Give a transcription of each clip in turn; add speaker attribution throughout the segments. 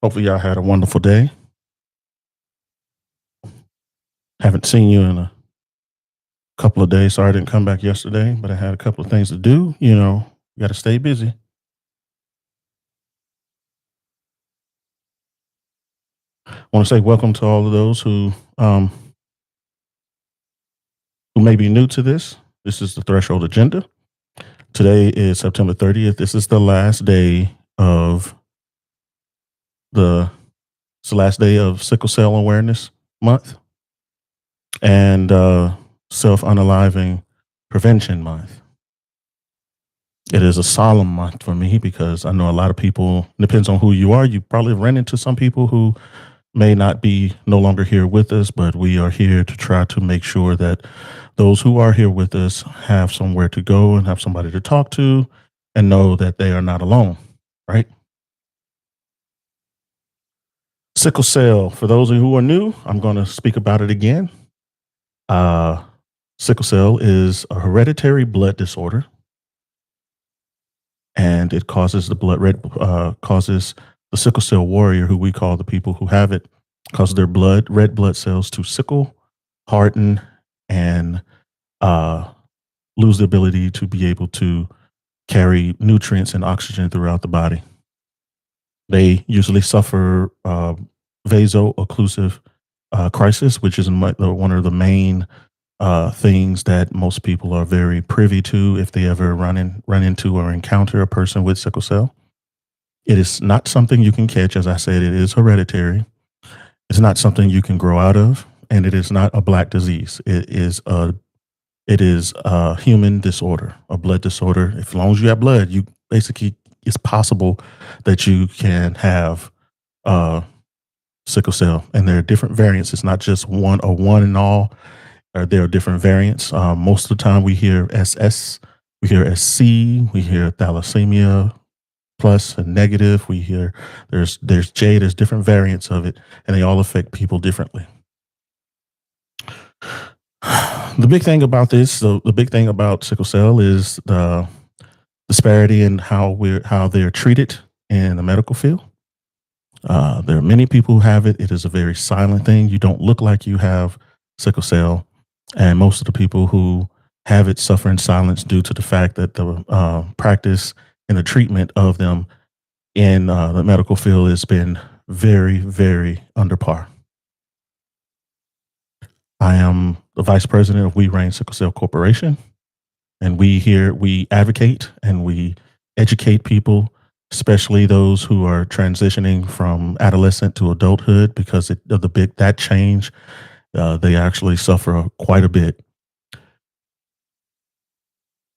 Speaker 1: Hopefully, y'all had a wonderful day. Haven't seen you in a couple of days. Sorry I didn't come back yesterday, but I had a couple of things to do. You got to stay busy. I want to say welcome to all of those who may be new to this. This is the Threshold Agenda. Today is September 30th. This is the last day of the it's the last day of Sickle Cell Awareness Month and Self Unaliving Prevention Month. It is a solemn month for me because I know a lot of people, depends on who you are. You probably ran into some people who may not be no longer here with us, but we are here to try to make sure that those who are here with us have somewhere to go and have somebody to talk to and know that they are not alone, right? Sickle cell, for those of you who are new, I'm going to speak about it again. Uh, Sickle cell is a hereditary blood disorder, and it causes causes the sickle cell warrior, who we call the people who have it, causes their red blood cells to sickle, harden, and uh, lose the ability to be able to carry nutrients and oxygen throughout the body. They usually suffer vaso-occlusive crisis, which is one of the main things that most people are very privy to if they ever run into or encounter a person with sickle cell. It is not something you can catch. As I said, it is hereditary. It's not something you can grow out of, and it is not a black disease. It is a human disorder, a blood disorder. If as long as you have blood, you basically it's possible that you can have sickle cell, and there are different variants. It's not just one and all. There are different variants. Most of the time, we hear SS, we hear SC, we hear thalassemia plus and negative. We hear there's J. There's different variants of it, and they all affect people differently. The big thing about this, the big thing about sickle cell is the disparity in how they're treated in the medical field. There are many people who have it. It is a very silent thing. You don't look like you have sickle cell, and most of the people who have it suffer in silence due to the fact that the practice and the treatment of them in the medical field has been very, very under par. I am the vice president of We Reign Sickle Cell Corporation, and we advocate and we educate people, especially those who are transitioning from adolescent to adulthood, because of that change. They actually suffer quite a bit.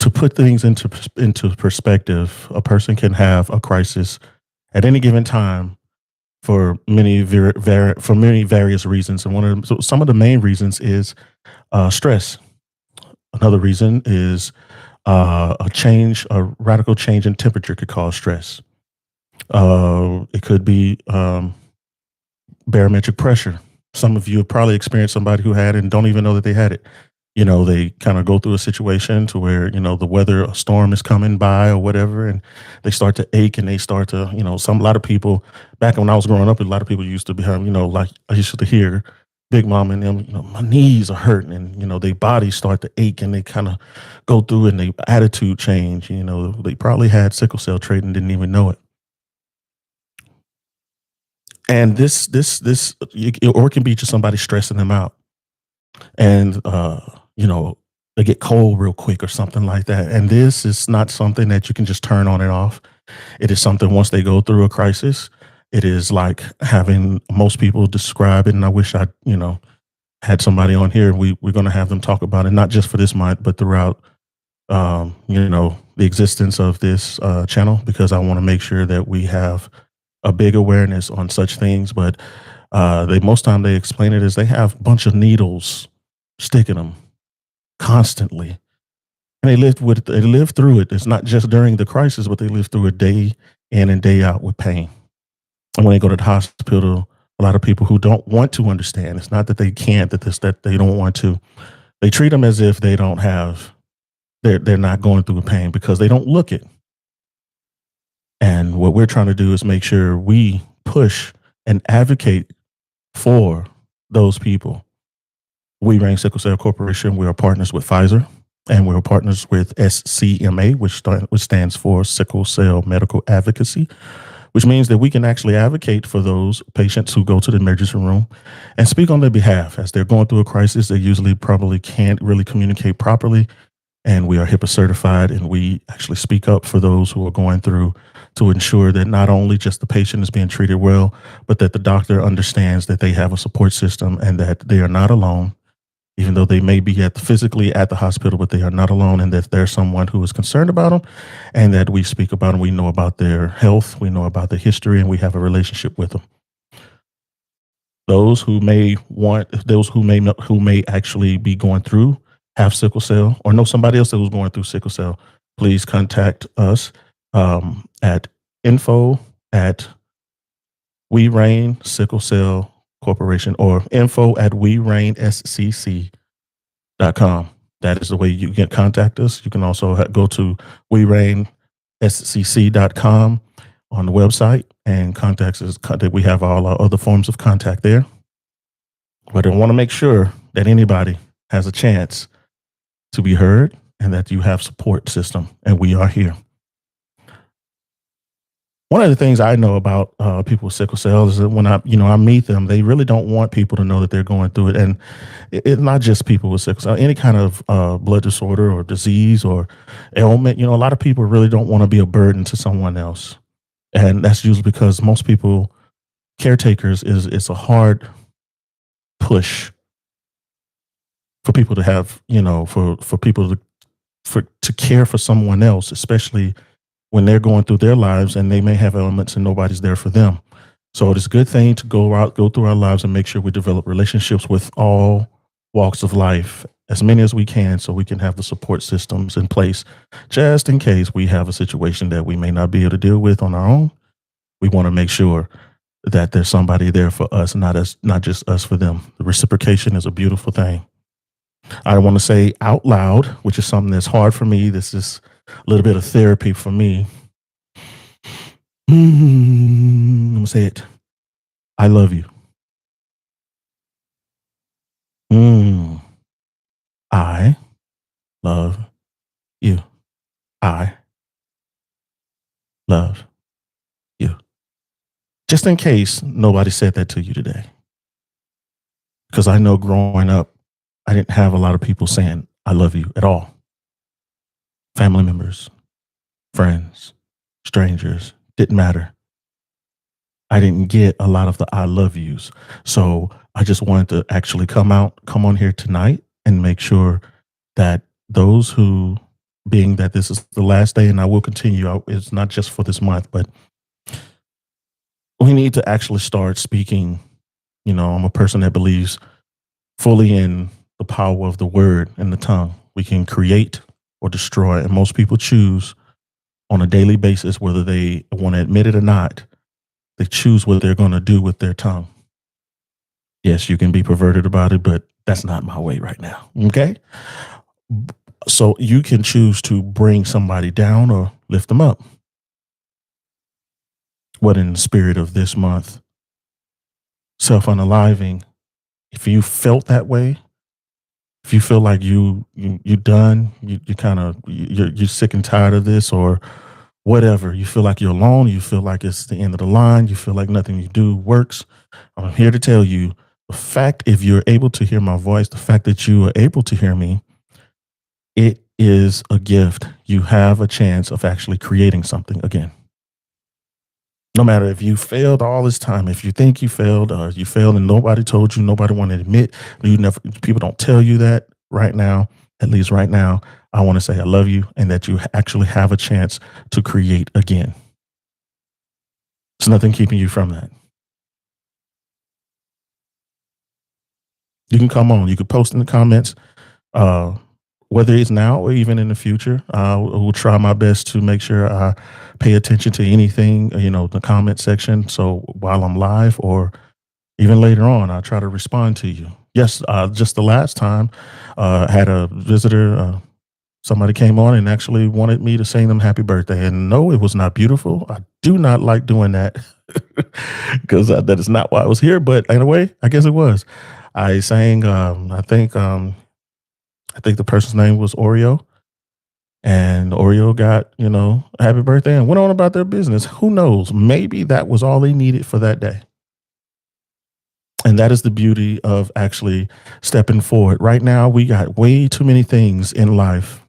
Speaker 1: To put things into perspective, a person can have a crisis at any given time for many various reasons, and some of the main reasons is stress. Another reason is a radical change in temperature could cause stress. It could be barometric pressure. Some of you have probably experienced somebody who had it and don't even know that they had it. They kind of go through a situation to where, a storm is coming by or whatever, and they start to ache and they start to, a lot of people, back when I was growing up, a lot of people used to be having, like I used to hear Big Mom and them, my knees are hurting, and, their bodies start to ache and they kind of go through and their attitude change. They probably had sickle cell trait and didn't even know it. And or it can be just somebody stressing them out. And, they get cold real quick or something like that. And this is not something that you can just turn on and off. It is something once they go through a crisis, it is like having most people describe it. And I wish I, had somebody on here. We're going to have them talk about it, not just for this month, but throughout, the existence of this channel, because I want to make sure that we have a big awareness on such things. But most time they explain it as they have a bunch of needles sticking them constantly, and they live through it. It's not just during the crisis, but they live through it day in and day out with pain. And when they go to the hospital, a lot of people who don't want to understand, it's not that they can't, that they don't want to, they treat them as if they're not going through pain because they don't look it. And what we're trying to do is make sure we push and advocate for those people. We Reign Sickle Cell Corporation, we are partners with Pfizer, and we're partners with SCMA, which stands for Sickle Cell Medical Advocacy, which means that we can actually advocate for those patients who go to the emergency room and speak on their behalf. As they're going through a crisis, they usually probably can't really communicate properly. And we are HIPAA certified, and we actually speak up for those who are going through to ensure that not only just the patient is being treated well, but that the doctor understands that they have a support system and that they are not alone, even though they may be physically at the hospital, but they are not alone, and that there's someone who is concerned about them, and that we speak about them. We know about their health, we know about their history, and we have a relationship with them. Those who may actually be going through, have sickle cell, or know somebody else that was going through sickle cell, please contact us at info at We Reign Sickle Cell Corporation, or info at WeReignSCC.com. That is the way you can contact us. You can also go to WeReignSCC.com on the website and contact us. We have all our other forms of contact there. But I want to make sure that anybody has a chance to be heard and that you have support system, and we are here. One of the things I know about people with sickle cell is that when I meet them, they really don't want people to know that they're going through it. And it's not just people with sickle cell, any kind of blood disorder or disease or ailment. A lot of people really don't want to be a burden to someone else. And that's usually because most people, caretakers, it's a hard push for people to have, for people to care for someone else, especially when they're going through their lives and they may have ailments and nobody's there for them. So it's a good thing to go through our lives and make sure we develop relationships with all walks of life, as many as we can, so we can have the support systems in place just in case we have a situation that we may not be able to deal with on our own. We want to make sure that there's somebody there for us, not just us for them. The reciprocation is a beautiful thing. I want to say out loud, which is something that's hard for me. This is a little bit of therapy for me. I'm going to say it. I love you. I love you. I love you. Just in case nobody said that to you today. Because I know growing up, I didn't have a lot of people saying, I love you at all. Family members, friends, strangers, didn't matter. I didn't get a lot of the I love yous. So I just wanted to actually come on here tonight and make sure that those who, being that this is the last day and I will continue, it's not just for this month, but we need to actually start speaking. I'm a person that believes fully in the power of the word and the tongue. We can create or destroy, and most people choose on a daily basis, whether they want to admit it or not, they choose what they're going to do with their tongue. Yes, you can be perverted about it, but that's not my way right now. Okay. So you can choose to bring somebody down or lift them up. What in the spirit of this month, self-unaliving, if you felt that way, if you feel like you're done, you're sick and tired of this or whatever, you feel like you're alone, you feel like it's the end of the line, you feel like nothing you do works, I'm here to tell you the fact, if you're able to hear my voice, the fact that you are able to hear me, it is a gift. You have a chance of actually creating something again. No matter if you failed all this time, if you think you failed or you failed and nobody told you, nobody wanted to admit, people don't tell you that right now, at least right now, I want to say I love you and that you actually have a chance to create again. There's nothing keeping you from that. You can come on, you can post in the comments, whether it's now or even in the future. I will try my best to make sure I pay attention to anything, the comment section. So while I'm live or even later on, I'll try to respond to you. Yes, just the last time, I had a visitor, somebody came on and actually wanted me to sing them happy birthday. And no, it was not beautiful. I do not like doing that. because that is not why I was here. But in a way, I guess it was. I sang. I think the person's name was Oreo, and Oreo got a happy birthday and went on about their business. Who knows? Maybe that was all they needed for that day. And that is the beauty of actually stepping forward. Right now, we got way too many things in life.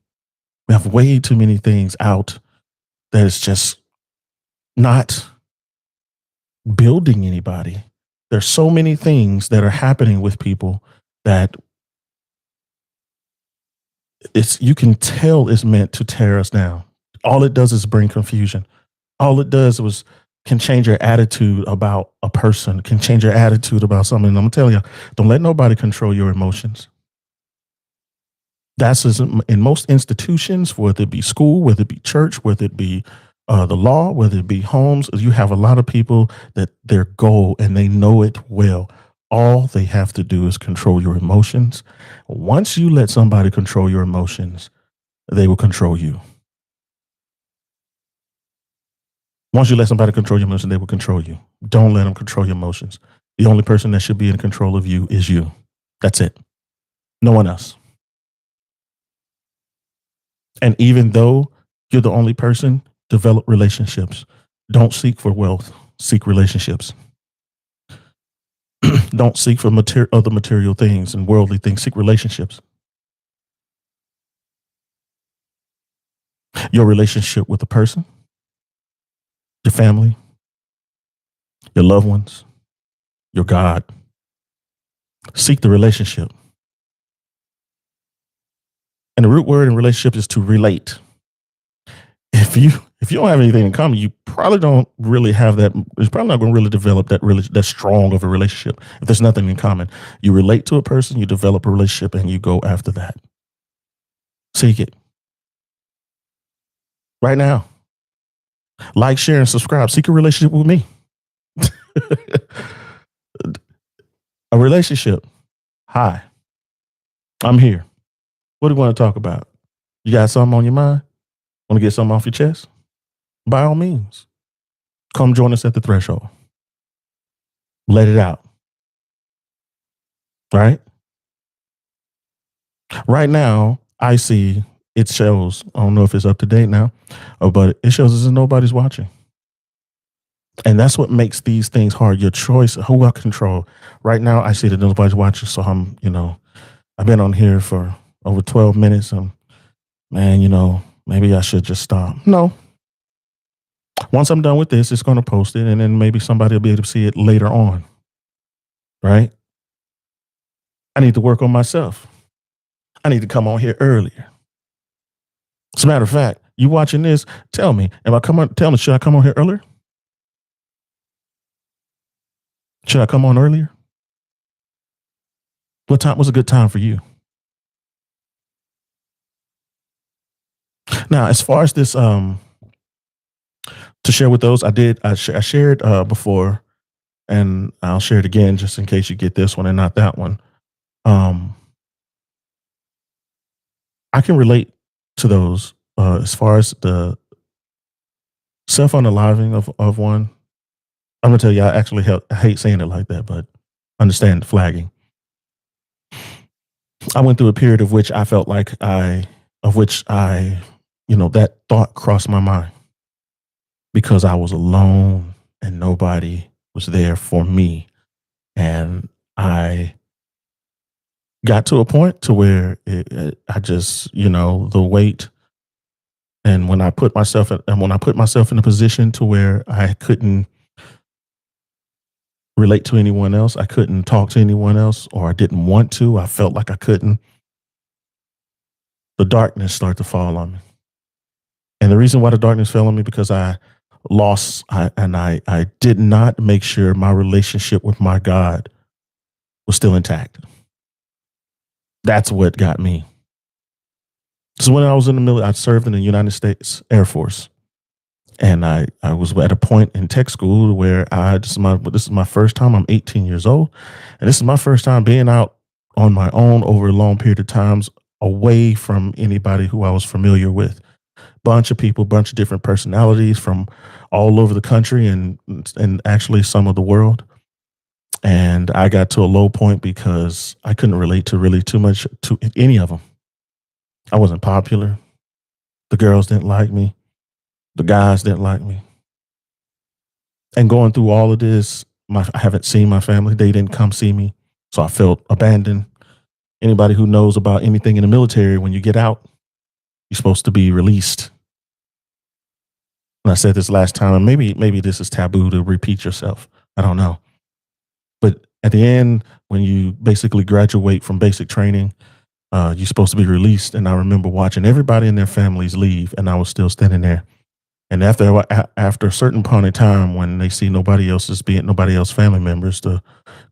Speaker 1: We have way too many things out that is just not building anybody. There's so many things that are happening with people that you can tell is meant to tear us down. All it does is bring confusion. All it does was can change your attitude about a person, can change your attitude about something. And I'm telling you, don't let nobody control your emotions. That's in most institutions, whether it be school, whether it be church, whether it be the law, whether it be homes. You have a lot of people that their goal and they know it well. All they have to do is control your emotions. Once you let somebody control your emotions, they will control you. Once you let somebody control your emotions, they will control you. Don't let them control your emotions. The only person that should be in control of you is you. That's it. No one else. And even though you're the only person, develop relationships. Don't seek for wealth, seek relationships. Don't seek for other material things and worldly things, seek relationships. Your relationship with the person, your family, your loved ones, your God. Seek the relationship. And the root word in relationship is to relate. If you don't have anything in common, you probably don't really have that. It's probably not going to really develop that strong of a relationship. If there's nothing in common, you relate to a person, you develop a relationship, and you go after that. Seek it right now. Like, share, and subscribe. Seek a relationship with me. A relationship. Hi, I'm here. What do you want to talk about? You got something on your mind? Want to get something off your chest? By all means, come join us at the threshold. Let it out. Right? Right now, I see it shows. I don't know if it's up to date now, but it shows as if nobody's watching. And that's what makes these things hard. Your choice, who I control. Right now, I see that nobody's watching. So I've been on here for over 12 minutes. And man, maybe I should just stop. No. Once I'm done with this, it's going to post it. And then maybe somebody will be able to see it later on. Right? I need to work on myself. I need to come on here earlier. As a matter of fact, you watching this, tell me, should I come on here earlier? Should I come on earlier? What time was a good time for you? Now, as far as this, to share with those, I shared before, and I'll share it again just in case you get this one and not that one. I can relate to those as far as the self unaliving of one. I'm gonna tell you, I actually I hate saying it like that, but understand flagging. I went through a period of which I felt like that thought crossed my mind because I was alone and nobody was there for me. And I got to a point to where I just, the weight. And when I put myself in a position to where I couldn't relate to anyone else, I couldn't talk to anyone else, or I didn't want to, I felt like I couldn't, the darkness started to fall on me. And the reason why the darkness fell on me because I did not make sure my relationship with my God was still intact. That's what got me. So when I was in the military, I served in the United States Air Force. And I was at a point in tech school where this is my first time. I'm 18 years old. And this is my first time being out on my own over a long period of times away from anybody who I was familiar with. bunch of people, bunch of different personalities from all over the country and actually some of the world. And I got to a low point because I couldn't relate to really too much to any of them. I wasn't popular. The girls didn't like me. The guys didn't like me. And going through all of this, I haven't seen my family. They didn't come see me. So I felt abandoned. Anybody who knows about anything in the military, when you get out, you're supposed to be released. And I said this last time, and maybe this is taboo to repeat yourself. I don't know. But at the end, when you basically graduate from basic training, you're supposed to be released. And I remember watching everybody and their families leave, and I was still standing there. And after a certain point in time, when they see nobody else family members, the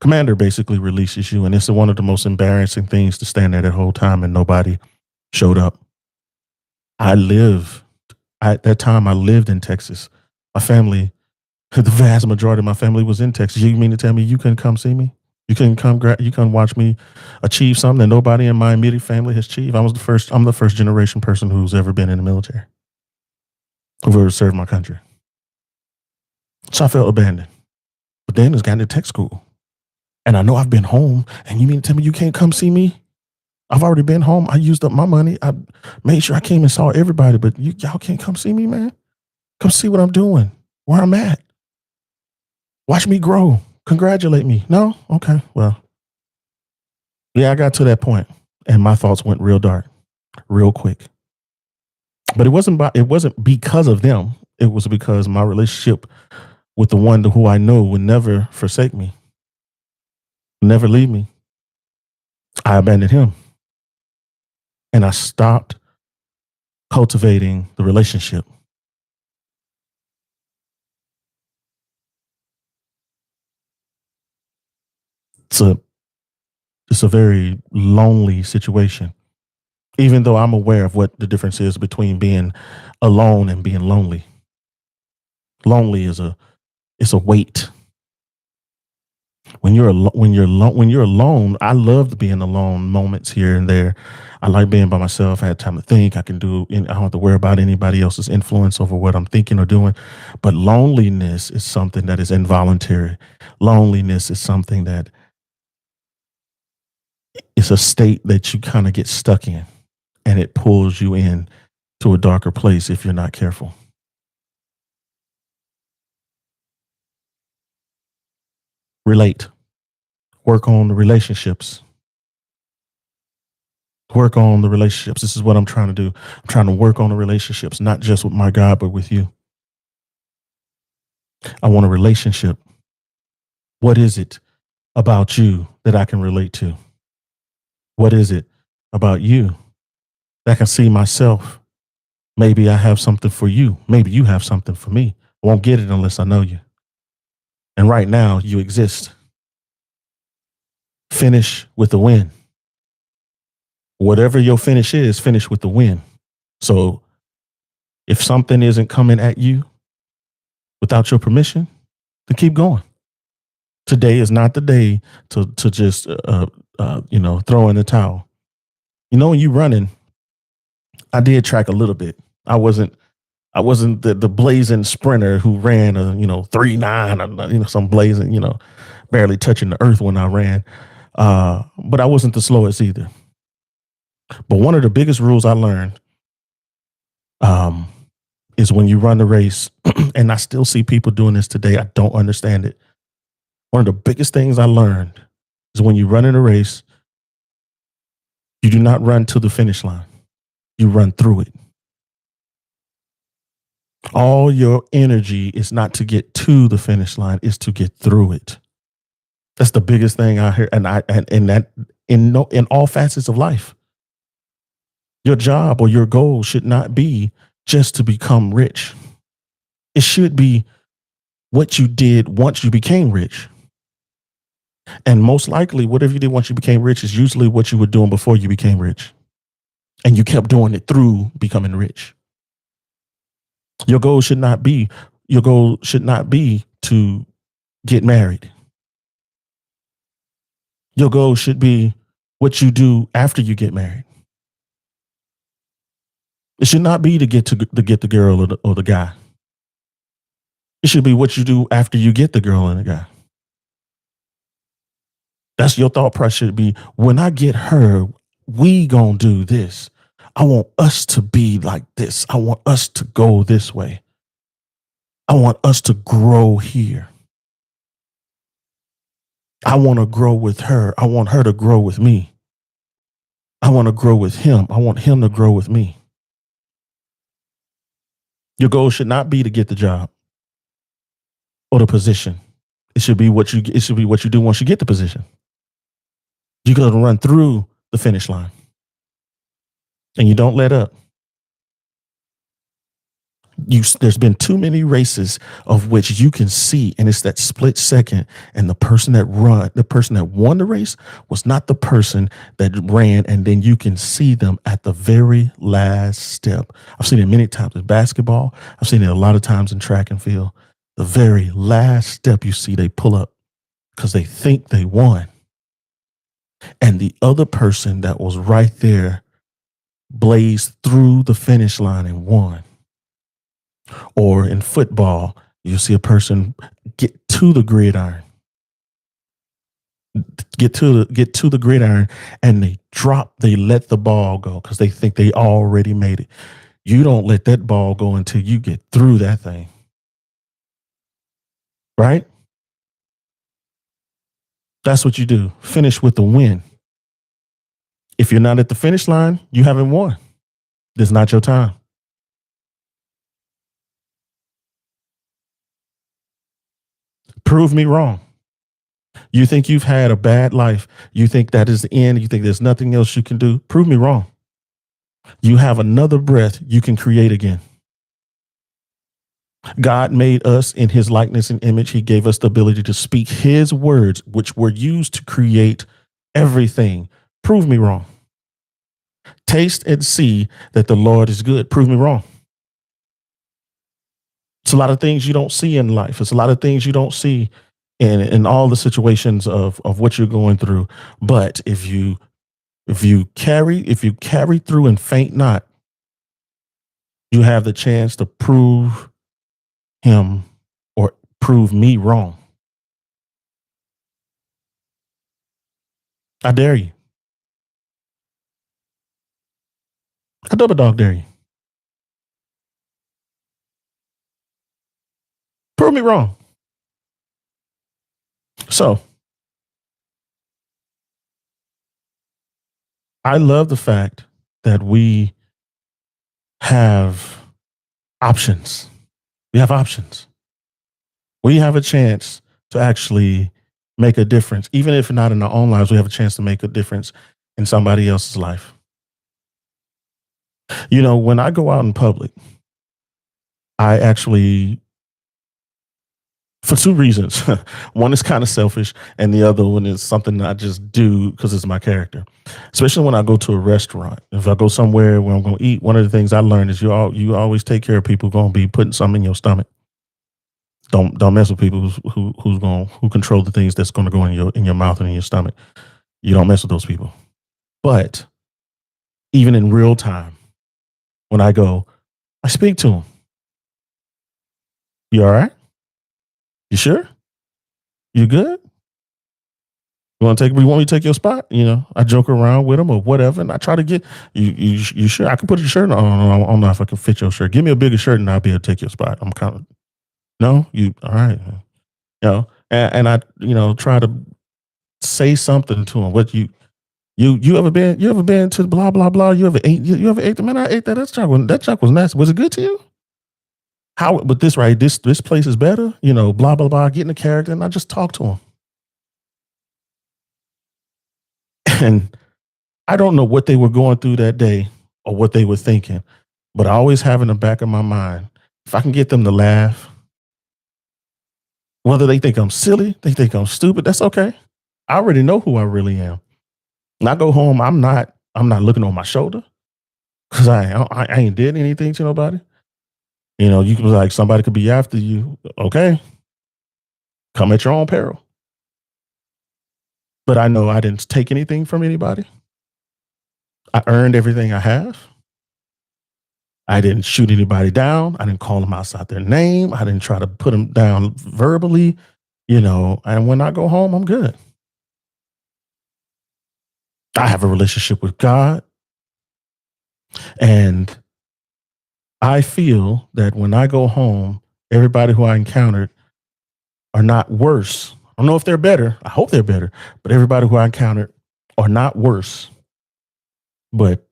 Speaker 1: commander basically releases you, and it's one of the most embarrassing things to stand there that whole time and nobody showed up. I live At that time I lived in Texas. My family, the vast majority of my family was in Texas. You mean to tell me you couldn't come see me? You couldn't watch me achieve something that nobody in my immediate family has achieved. I'm the first generation person who's ever been in the military, who've ever served my country. So I felt abandoned. But then it's got into tech school. And I know I've been home, and you mean to tell me you can't come see me? I've already been home. I used up my money. I made sure I came and saw everybody, but y'all can't come see me, man. Come see what I'm doing, where I'm at. Watch me grow. Congratulate me. No? Okay. Well, yeah, I got to that point, and my thoughts went real dark, real quick. But it wasn't because of them. It was because my relationship with the one who I know would never forsake me, never leave me. I abandoned him, and I stopped cultivating the relationship. It's a it's a very lonely situation. Even though I'm aware of what the difference is between being alone and being lonely. Lonely is it's a weight. When you're alone, I loved being alone moments here and there. I like being by myself. I had time to think. I don't have to worry about anybody else's influence over what I'm thinking or doing. But loneliness is something that is involuntary. Loneliness is something that is a state that you kind of get stuck in, and it pulls you in to a darker place if you're not careful. Relate. Work on the relationships. Work on the relationships. This is what I'm trying to do. I'm trying to work on the relationships, not just with my God, but with you. I want a relationship. What is it about you that I can relate to? What is it about you that I can see myself? Maybe I have something for you. Maybe you have something for me. I won't get it unless I know you. And right now, you exist. Finish with a win. Whatever your finish is, finish with the win. So if something isn't coming at you without your permission, then keep going. Today is not the day to just throw in the towel. When you running, I did track a little bit. I wasn't the blazing sprinter who ran 3.9, some blazing, barely touching the earth when I ran. But I wasn't the slowest either. But one of the biggest rules I learned um, is when you run the race, and I still see people doing this today. I don't understand it. One of the biggest things I learned is when you run in a race, you do not run to the finish line. You run through it. All your energy is not to get to the finish line, it's to get through it. That's the biggest thing I hear, and that in all facets of life. Your job or your goal should not be just to become rich. It should be what you did once you became rich. And most likely, whatever you did once you became rich is usually what you were doing before you became rich. And you kept doing it through becoming rich. Your goal should not be to get married. Your goal should be what you do after you get married. It should not be to get the girl or the guy. It should be what you do after you get the girl and the guy. That's your thought process should be when I get her, we gonna do this. I want us to be like this. I want us to go this way. I want us to grow here. I want to grow with her. I want her to grow with me. I want to grow with him. I want him to grow with me. Your goal should not be to get the job or the position. It should be what you do once you get the position. You got to run through the finish line and you don't let up. There's been too many races of which you can see, and it's that split second. And the person that won the race was not the person that ran, and then you can see them at the very last step. I've seen it many times in basketball. I've seen it a lot of times in track and field. The very last step you see, they pull up because they think they won. And the other person that was right there blazed through the finish line and won. Or in football, you see a person get to the gridiron, get to the gridiron, and they let the ball go because they think they already made it. You don't let that ball go until you get through that thing, right? That's what you do. Finish with the win. If you're not at the finish line, you haven't won. This is not your time. Prove me wrong. You think you've had a bad life. You think that is the end. You think there's nothing else you can do. Prove me wrong. You have another breath you can create again. God made us in his likeness and image. He gave us the ability to speak his words, which were used to create everything. Prove me wrong. Taste and see that the Lord is good. Prove me wrong. It's a lot of things you don't see in life. It's a lot of things you don't see in all the situations of what you're going through. But if you carry through and faint not, you have the chance to prove him or prove me wrong. I dare you. I double dog dare you. Prove me wrong. So I love the fact that we have options. We have options. We have a chance to actually make a difference. Even if not in our own lives, we have a chance to make a difference in somebody else's life. You know, when I go out in public, I actually, for two reasons. One is kind of selfish, and the other one is something that I just do because it's my character. Especially when I go to a restaurant. If I go somewhere where I'm going to eat, one of the things I learned is you always take care of people who are going to be putting something in your stomach. Don't mess with people who control the things that's going to go in your mouth and in your stomach. You don't mess with those people. But even in real time, when I go, I speak to them. You all right? You sure? You good? You want me to take your spot? You know, I joke around with them or whatever, and I try to get you sure I can put your shirt on. I don't know if I can fit your shirt. Give me a bigger shirt, and I'll be able to take your spot. I'm kind of no, you all right? You know, and I try to say something to them. What you ever been to blah blah blah? You ever ate the man? I ate that. That chocolate was nasty. Was it good to you? How? But this right, this place is better. You know, blah blah blah. Get in the character, and I just talk to them. And I don't know what they were going through that day or what they were thinking, but I always have in the back of my mind, if I can get them to laugh, whether they think I'm silly, they think I'm stupid, that's okay. I already know who I really am. When I go home, I'm not looking on my shoulder because I ain't did anything to nobody. You know, you can be like somebody could be after you. Okay, come at your own peril. But I know I didn't take anything from anybody. I earned everything I have. I didn't shoot anybody down. I didn't call them outside their name. I didn't try to put them down verbally, and when I go home, I'm good. I have a relationship with God, and I feel that when I go home, everybody who I encountered are not worse. I don't know if they're better. I hope they're better, but everybody who I encountered are not worse, but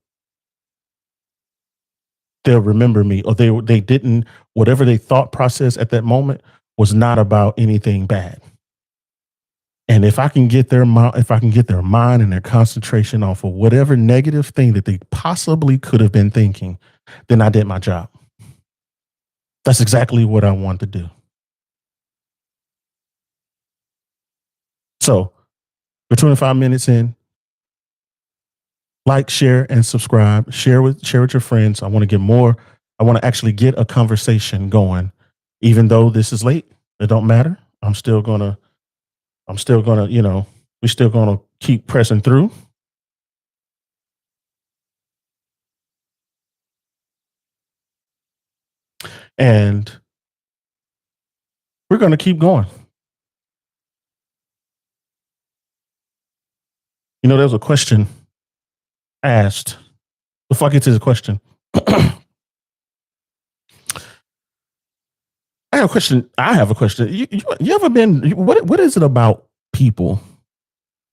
Speaker 1: they'll remember me, or they didn't, whatever they thought process at that moment was not about anything bad. And if I can get their mind, if I can get their mind and their concentration off of whatever negative thing that they possibly could have been thinking, then I did my job. That's exactly what I want to do. So we're 25 minutes in. Like, share, and subscribe. Share with your friends. I want to get more. I want to actually get a conversation going, even though this is late. It don't matter. I'm still gonna, we're still gonna keep pressing through. And we're gonna keep going. There was a question asked. Before I get to the question, I have a question. You ever been? What is it about people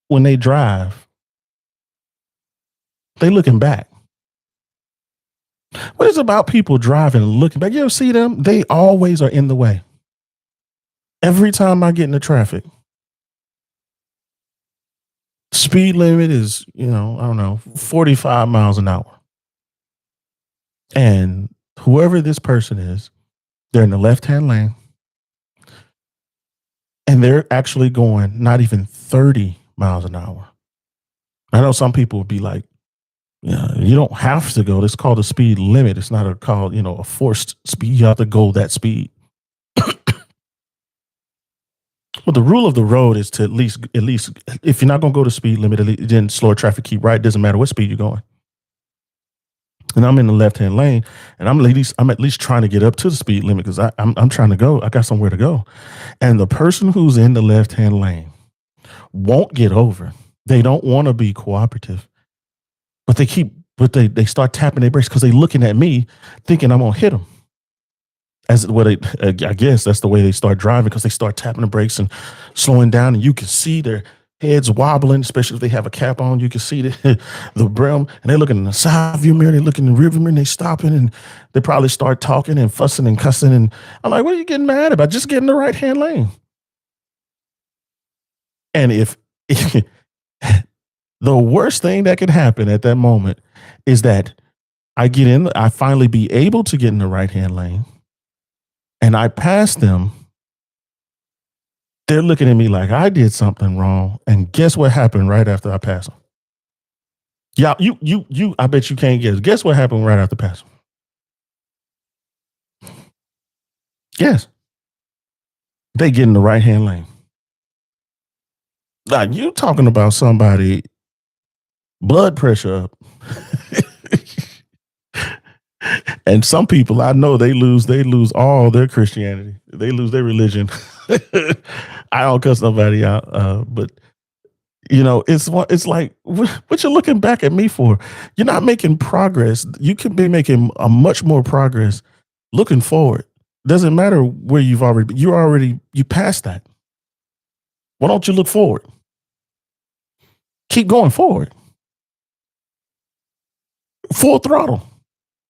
Speaker 1: when they drive? They looking back. What is it about people driving and looking back? You ever see them? They always are in the way. Every time I get into traffic, speed limit is, I don't know, 45 miles an hour. And whoever this person is, they're in the left hand lane and they're actually going not even 30 miles an hour. I know some people would be like, yeah, you don't have to go. It's called a speed limit. It's not a forced speed. You have to go that speed. Well, the rule of the road is to at least, if you're not going to go to speed limit, then slower traffic, keep right. Doesn't matter what speed you're going. And I'm in the left hand lane, and I'm at least trying to get up to the speed limit because I'm trying to go. I got somewhere to go, and the person who's in the left hand lane won't get over. They don't want to be cooperative, but they start tapping their brakes because they're looking at me, thinking I'm gonna hit them. I guess that's the way they start driving because they start tapping the brakes and slowing down, and you can see their heads wobbling, especially if they have a cap on. You can see the brim, and they're looking in the side view mirror, they're looking in the rear view mirror, and they stopping, and they probably start talking and fussing and cussing. And I'm like, what are you getting mad about? Just get in the right hand lane. And if the worst thing that could happen at that moment is that I finally be able to get in the right hand lane, and I pass them, they're looking at me like I did something wrong. And guess what happened right after I pass them? Yeah, I bet you can't guess. Guess what happened right after pass them? Yes, they get in the right hand lane. Now you talking about somebody blood pressure up. And some people I know they lose all their Christianity. They lose their religion. I don't cuss nobody out, but it's like what you're looking back at me for. You're not making progress. You could be making a much more progress looking forward. Doesn't matter where you passed that. Why don't you look forward? Keep going forward. Full throttle.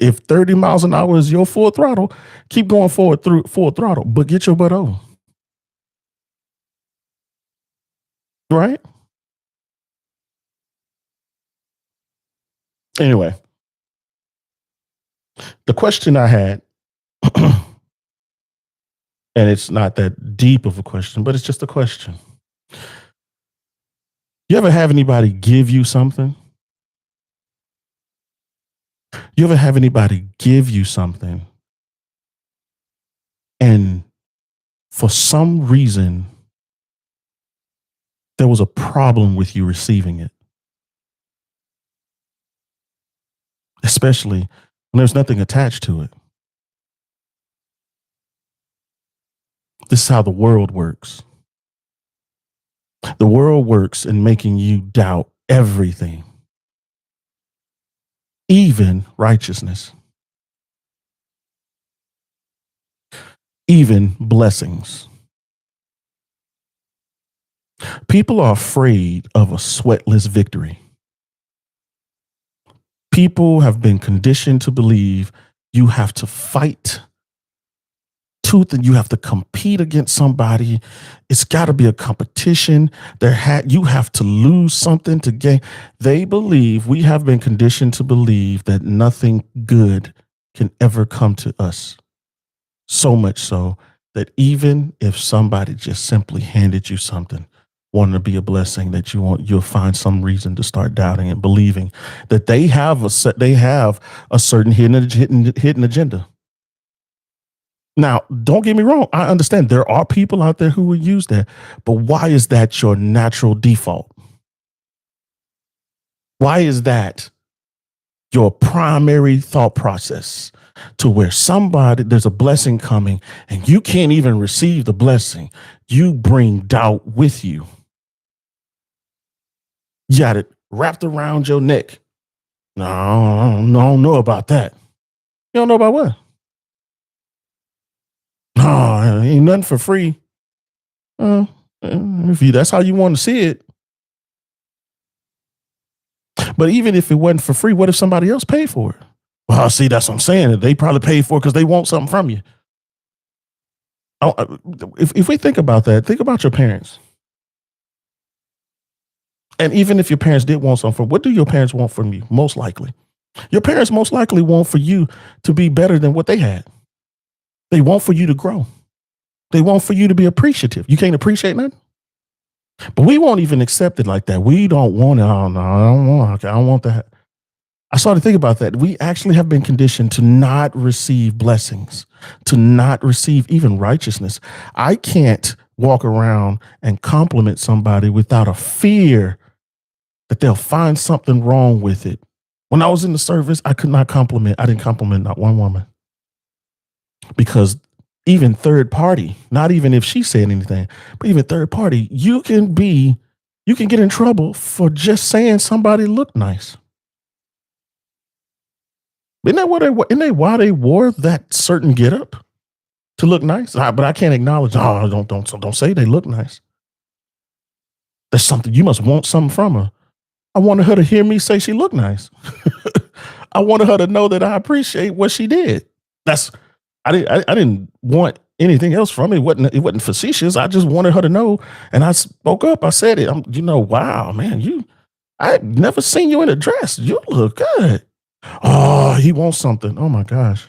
Speaker 1: If 30 miles an hour is your full throttle, keep going forward through full throttle, but get your butt over. Right? Anyway, the question I had, and it's not that deep of a question, but it's just a question. You ever have anybody give you something? You ever have anybody give you something and for some reason there was a problem with you receiving it? Especially and there's nothing attached to it. This is how the world works. The world works in making you doubt everything, even righteousness, even blessings. People are afraid of a sweatless victory. People have been conditioned to believe you have to fight tooth and you have to compete against somebody. It's got to be a competition. You have to lose something to gain. We have been conditioned to believe that nothing good can ever come to us. So much so that even if somebody just simply handed you something, wanting to be a blessing, that you'll find some reason to start doubting and believing that they have a certain hidden agenda. Now, don't get me wrong. I understand there are people out there who will use that, but why is that your natural default? Why is that your primary thought process, to where there's a blessing coming and you can't even receive the blessing? You bring doubt with you. You got it wrapped around your neck. No, I don't know about that. You don't know about what? No, ain't nothing for free. That's how you want to see it. But even if it wasn't for free, what if somebody else paid for it? Well, see, that's what I'm saying. They probably paid for it because they want something from you. If we think about that, think about your parents. And even if your parents did want something what do your parents want from you? Most likely. Your parents most likely want for you to be better than what they had. They want for you to grow. They want for you to be appreciative. You can't appreciate nothing. But we won't even accept it like that. We don't want it. Oh, no, I don't want that. I started to think about that. We actually have been conditioned to not receive blessings, to not receive even righteousness. I can't walk around and compliment somebody without a fear that they'll find something wrong with it. When I was in the service, I could not compliment. I didn't compliment not one woman, because even third party, not even if she said anything, but even third party, you can get in trouble for just saying somebody looked nice. Isn't that why they wore that certain getup, to look nice? But I can't acknowledge. Oh, don't say they look nice. There's something, you must want something from her. I wanted her to hear me say she looked nice. I wanted her to know that I appreciate what she did. I didn't want anything else from it. It wasn't facetious. I just wanted her to know, and I spoke up. I said it. Wow, man, I've never seen you in a dress. You look good. Oh, he wants something. Oh my gosh.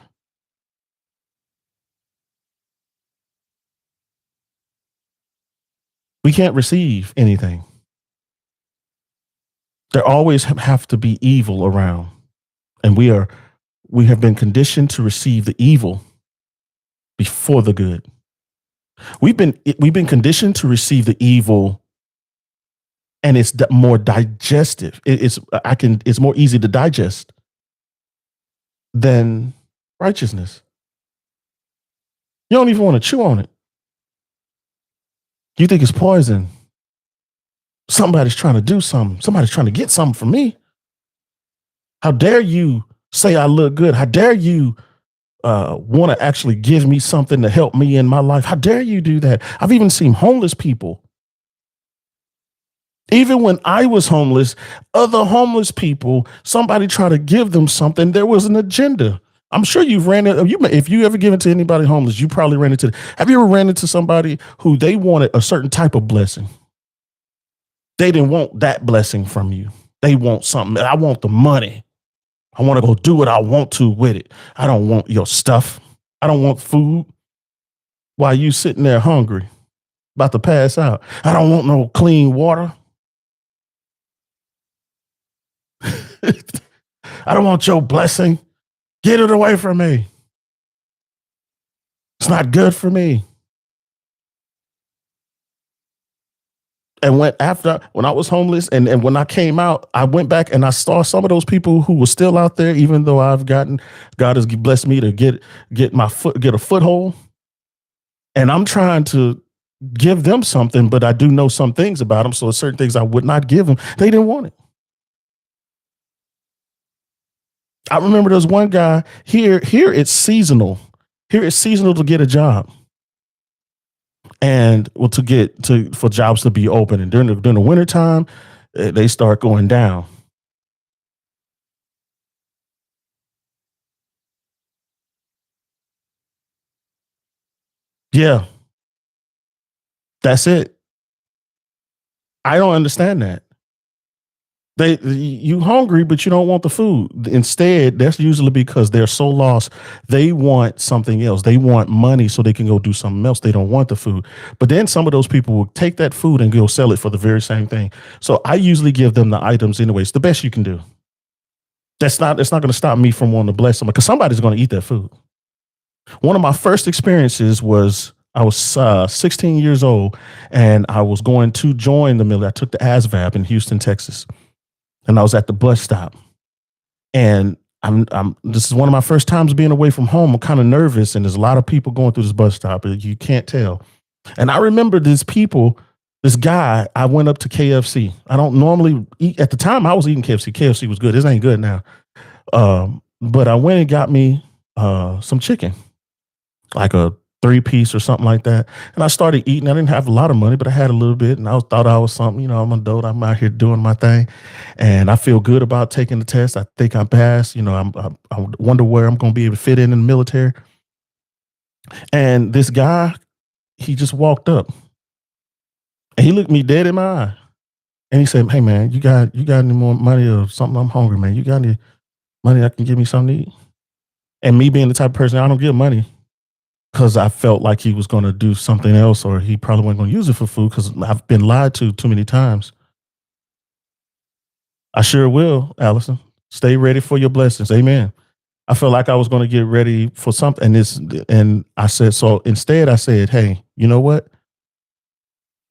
Speaker 1: We can't receive anything. There always have to be evil around. And we have been conditioned to receive the evil before the good. We've been conditioned to receive the evil, and it's more digestive. It's more easy to digest than righteousness. You don't even want to chew on it. You think it's poison. Somebody's trying to do something. Somebody's trying to get something from me. How dare you say I look good? How dare you want to actually give me something to help me in my life? How dare you do that? I've even seen homeless people. Even when I was homeless, other homeless people, somebody tried to give them something. There was an agenda. I'm sure you've ran into, if you ever given to anybody homeless, you probably ran into, have you ever ran into somebody who they wanted a certain type of blessing? They didn't want that blessing from you. They want something. I want the money. I want to go do what I want to with it. I don't want your stuff. I don't want food while you sitting there hungry, about to pass out. I don't want no clean water. I don't want your blessing. Get it away from me. It's not good for me. And when I was homeless and when I came out, I went back and I saw some of those people who were still out there, even though God has blessed me to get a foothold. And I'm trying to give them something, but I do know some things about them. So certain things I would not give them. They didn't want it. I remember there's one guy here. Here it's seasonal. Here it's seasonal to get a job, and well, to get to for jobs to be open. And during the winter time, they start going down. Yeah, that's it. I don't understand that. You hungry, but you don't want the food. Instead, that's usually because they're so lost. They want something else. They want money so they can go do something else. They don't want the food. But then some of those people will take that food and go sell it for the very same thing. So I usually give them the items anyway. It's the best you can do. It's not going to stop me from wanting to bless them because somebody's going to eat that food. One of my first experiences was I was 16 years old and I was going to join the military. I took the ASVAB in Houston, Texas, and I was at the bus stop. And this is one of my first times being away from home. I'm kind of nervous, and there's a lot of people going through this bus stop. You can't tell. And I remember this guy. I went up to KFC. I don't normally eat at the time. I was eating KFC. KFC was good. This ain't good now. But I went and got me some chicken, like a 3-piece or something like that. And I started eating. I didn't have a lot of money, but I had a little bit. And thought I was something, I'm an adult. I'm out here doing my thing. And I feel good about taking the test. I think I passed. I wonder where I'm going to be able to fit in the military. And this guy, he just walked up and he looked me dead in my eye. And he said, "Hey man, you got any more money or something? I'm hungry, man. You got any money that can give me something to eat?" And me being the type of person, I don't give money because I felt like he was going to do something else or he probably wasn't going to use it for food because I've been lied to too many times. I sure will, Allison. Stay ready for your blessings. Amen. I felt like I was going to get ready for something. And I said, so instead I said, "Hey, you know what?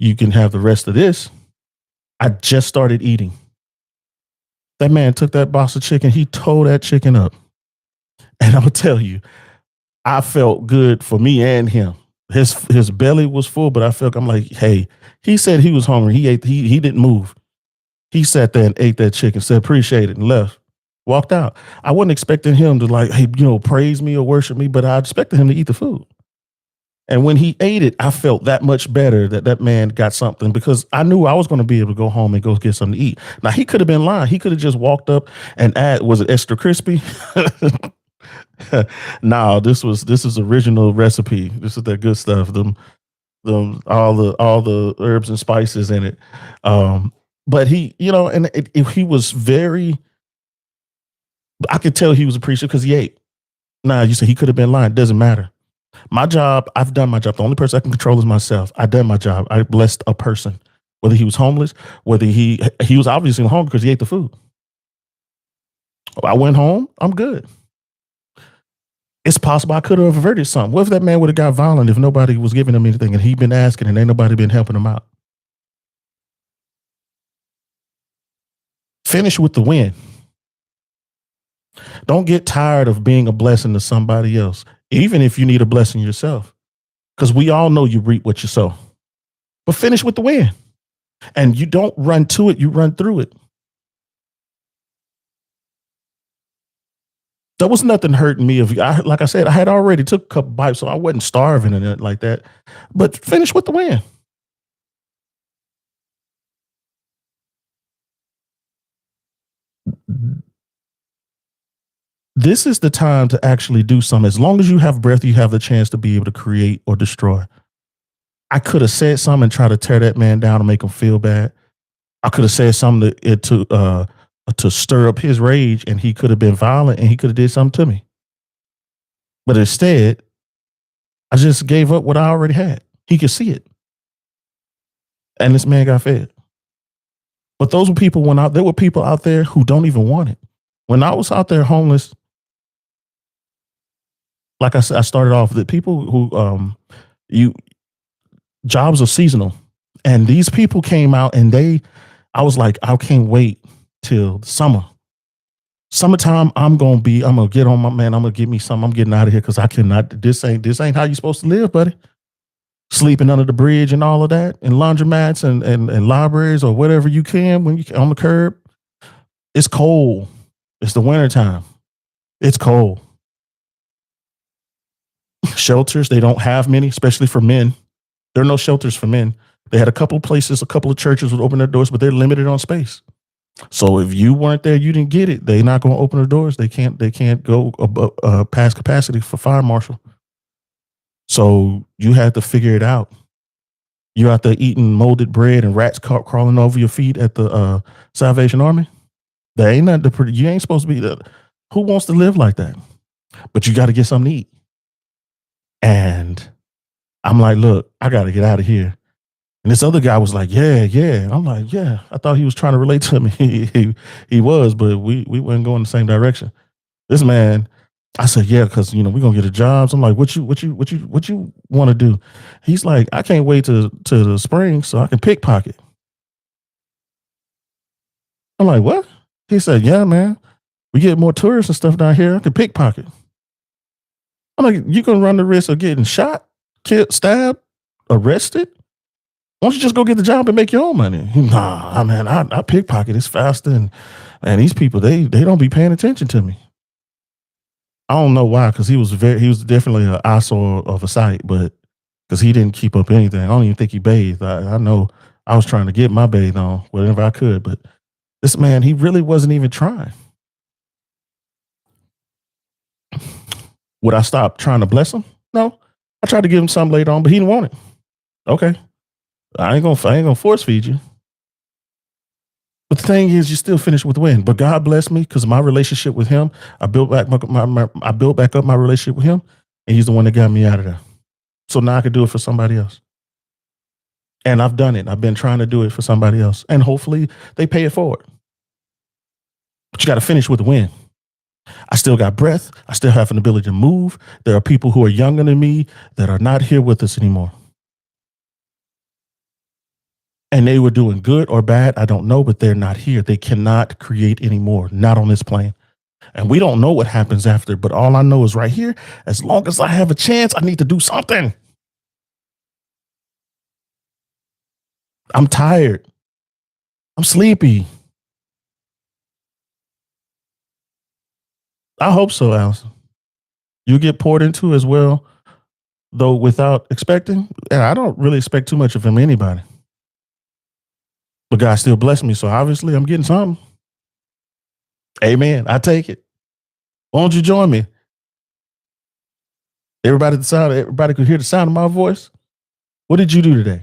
Speaker 1: You can have the rest of this." I just started eating. That man took that box of chicken. He tore that chicken up. And I'm going to tell you, I felt good for me and him. His belly was full, but I'm like, hey, he said he was hungry. He didn't move. He sat there and ate that chicken, said appreciate it, and left. Walked out. I wasn't expecting him to like, hey, praise me or worship me, but I expected him to eat the food. And when he ate it, I felt that much better that man got something because I knew I was going to be able to go home and go get something to eat. Now he could have been lying. He could have just walked up and was it extra crispy? No, this is original recipe. This is that good stuff. All the herbs and spices in it. But he, he was very. I could tell he was appreciative because he ate. Nah, you said he could have been lying. Doesn't matter. My job, I've done my job. The only person I can control is myself. I done my job. I blessed a person, whether he was homeless, whether he was obviously hungry because he ate the food. I went home. I'm good. It's possible I could have averted something. What if that man would have got violent if nobody was giving him anything and he'd been asking and ain't nobody been helping him out? Finish with the win. Don't get tired of being a blessing to somebody else, even if you need a blessing yourself, because we all know you reap what you sow. But finish with the win. And you don't run to it, you run through it. There was nothing hurting me. Like I said, I had already took a couple bites, so I wasn't starving and like that. But finish with the win. This is the time to actually do something. As long as you have breath, you have the chance to be able to create or destroy. I could have said something and try to tear that man down and make him feel bad. I could have said something to stir up his rage, and he could have been violent, and he could have did something to me. But instead, I just gave up what I already had. He could see it, and this man got fed. But those were people there were people out there who don't even want it. When I was out there homeless, like I said, I started off with people who you jobs are seasonal, And these people came out and I was like, I can't wait till summer. Summertime, I'm gonna get on my man. I'm gonna get me some. I'm getting out of here because I cannot. This ain't how you supposed to live, buddy. Sleeping under the bridge and all of that, and laundromats and libraries or whatever you can when you on the curb. It's cold. It's the wintertime. It's cold. Shelters, they don't have many, especially for men. There are no shelters for men. They had a couple of places, a couple of churches would open their doors, but they're limited on space. So if you weren't there, you didn't get it. They're not going to open their doors. They can't. They can't go past capacity for fire marshal. So you had to figure it out. You're out there eating molded bread and rats crawling over your feet at the Salvation Army. There ain't nothing to. You ain't supposed to be. Who wants to live like that? But you got to get something to eat. And I'm like, look, I got to get out of here. And this other guy was like, yeah, yeah. I'm like, yeah. I thought he was trying to relate to me. He was, but we weren't going the same direction. This man, I said, yeah, because we're gonna get a job. So I'm like, what you want to do? He's like, I can't wait to the spring so I can pickpocket. I'm like, what? He said, yeah, man. We get more tourists and stuff down here. I can pickpocket. I'm like, you gonna run the risk of getting shot, killed, stabbed, arrested? Why don't you just go get the job and make your own money? Nah, man, I pickpocket. It's faster, and these people they don't be paying attention to me. I don't know why, because he was definitely an eyesore of a sight, but because he didn't keep up anything. I don't even think he bathed. I know I was trying to get my bathe on whatever I could, but this man, he really wasn't even trying. Would I stop trying to bless him? No. I tried to give him something later on, but he didn't want it. Okay. I ain't gonna force feed you. But the thing is, you still finish with win. But God blessed me because my relationship with Him, I built back I built back up my relationship with Him, and He's the one that got me out of there. So now I could do it for somebody else, and I've done it. I've been trying to do it for somebody else, and hopefully they pay it forward. But you got to finish with a win. I still got breath. I still have an ability to move. There are people who are younger than me that are not here with us anymore. And they were doing good or bad, I don't know, but they're not here. They cannot create anymore, not on this plane. And we don't know what happens after, but all I know is right here, as long as I have a chance, I need to do something. I'm tired. I'm sleepy. I hope so, Allison. You get poured into as well, though without expecting. And I don't really expect too much from anybody. But God still blessed me. So obviously I'm getting something. Amen. I take it. Why don't you join me? Everybody could hear the sound of my voice. What did you do today?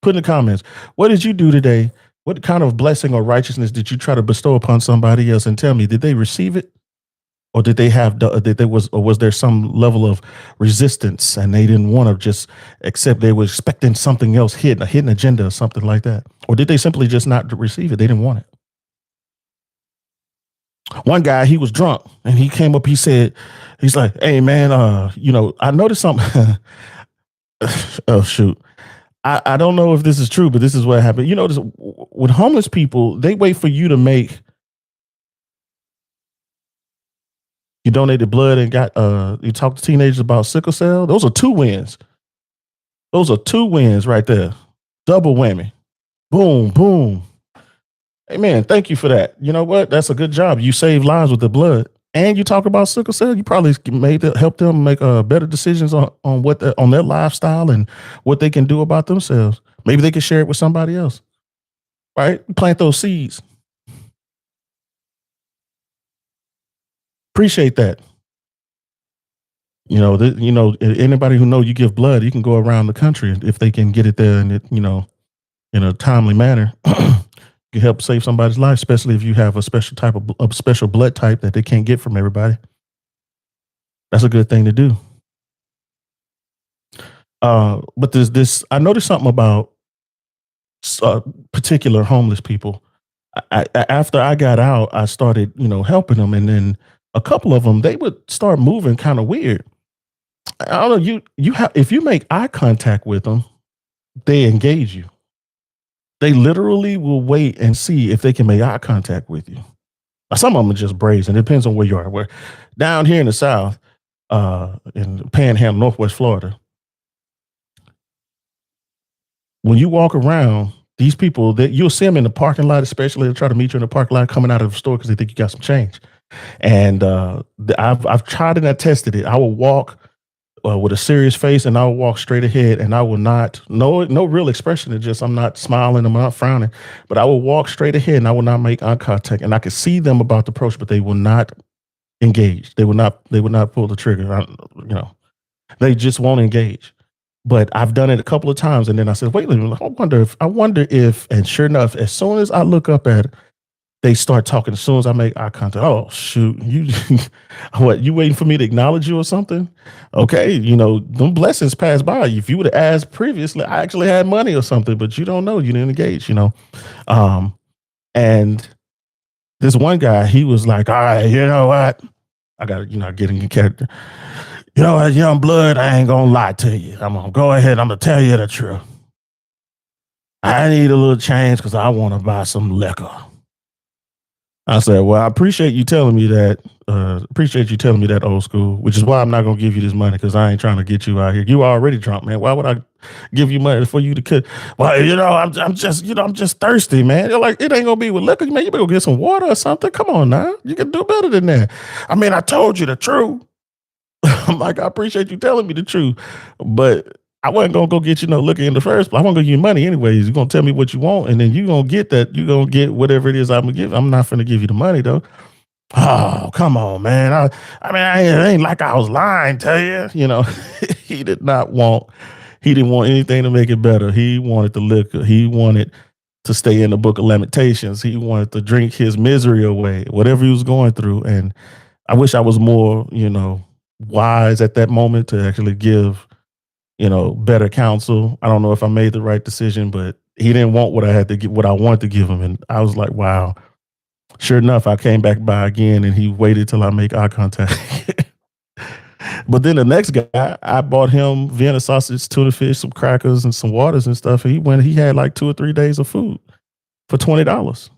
Speaker 1: Put in the comments. What did you do today? What kind of blessing or righteousness did you try to bestow upon somebody else? And tell me, did they receive it? Or did they have was there some level of resistance and they didn't want to just accept, they were expecting something else hidden, a hidden agenda or something like that? Or did they simply just not receive it? They didn't want it. One guy, he was drunk and he came up, he's like, hey man, I noticed something. Oh shoot. I don't know if this is true, but this is what happened. With homeless people, they wait for you to you donated blood and you talked to teenagers about sickle cell. Those are two wins. Those are two wins right there. Double whammy. Boom, boom. Hey man, thank you for that. You know what? That's a good job. You save lives with the blood, and you talk about sickle cell. You probably help them make better decisions on on their lifestyle and what they can do about themselves. Maybe they can share it with somebody else. Right? Plant those seeds. Appreciate that. Anybody who know you give blood, you can go around the country if they can get it there and in a timely manner. You help save somebody's life, especially if you have a special type of a special blood type that they can't get from everybody. That's a good thing to do. But there's this. I noticed something about particular homeless people. After I got out, I started, helping them, and then a couple of them they would start moving kind of weird. I don't know. You have if you make eye contact with them, they engage you. They literally will wait and see if they can make eye contact with you. Some of them are just brazen. It depends on where you are. Where down here in the South, in Panhandle, Northwest Florida, when you walk around, these people that you'll see them in the parking lot, especially they try to meet you in the parking lot coming out of the store because they think you got some change. And I've tried and I tested it. I will walk with a serious face and I will walk straight ahead and I will not no real expression. It's just I'm not smiling, I'm not frowning, but I will walk straight ahead and I will not make eye contact. And I can see them about to approach, but they will not engage. They will not pull the trigger. They just won't engage. But I've done it a couple of times, and then I said, "Wait a minute. I wonder if." And sure enough, as soon as I look up at it, they start talking. As soon as I make eye contact, oh shoot, you, what? You waiting for me to acknowledge you or something? Okay, them blessings pass by. If you would have asked previously, I actually had money or something, but you don't know. You didn't engage. Um, and this one guy, he was like, "All right, you know what? I got getting in character. You know what, young blood, I ain't gonna lie to you. I'm gonna go ahead, I'm gonna tell you the truth. I need a little change because I want to buy some liquor." I said, "Well, I appreciate you telling me that. Appreciate you telling me that, old school, which is why I'm not gonna give you this money because I ain't trying to get you out here. You already drunk, man. Why would I give you money for you to cut? Well, I'm just thirsty, man. You're like, it ain't gonna be with liquor, man. You better go get some water or something. Come on now. You can do better than that. I mean, I told you the truth." I'm like, I appreciate you telling me the truth, but I wasn't gonna go get you no liquor in the first place. I want to give you money anyways. You're gonna tell me what you want, and then you're gonna get that. You're gonna get whatever it is I'm gonna give. I'm not gonna give you the money though. Oh, come on, man. It ain't like I was lying to you. He did not want. He didn't want anything to make it better. He wanted the liquor. He wanted to stay in the Book of Lamentations. He wanted to drink his misery away, whatever he was going through, and I wish I was more, wise at that moment to actually give, better counsel. I don't know if I made the right decision, but he didn't want what I had to get, what I wanted to give him. And I was like, wow. Sure enough, I came back by again and he waited till I make eye contact. But then the next guy, I bought him Vienna sausage, tuna fish, some crackers, and some waters and stuff. And he had like 2 or 3 days of food for $20.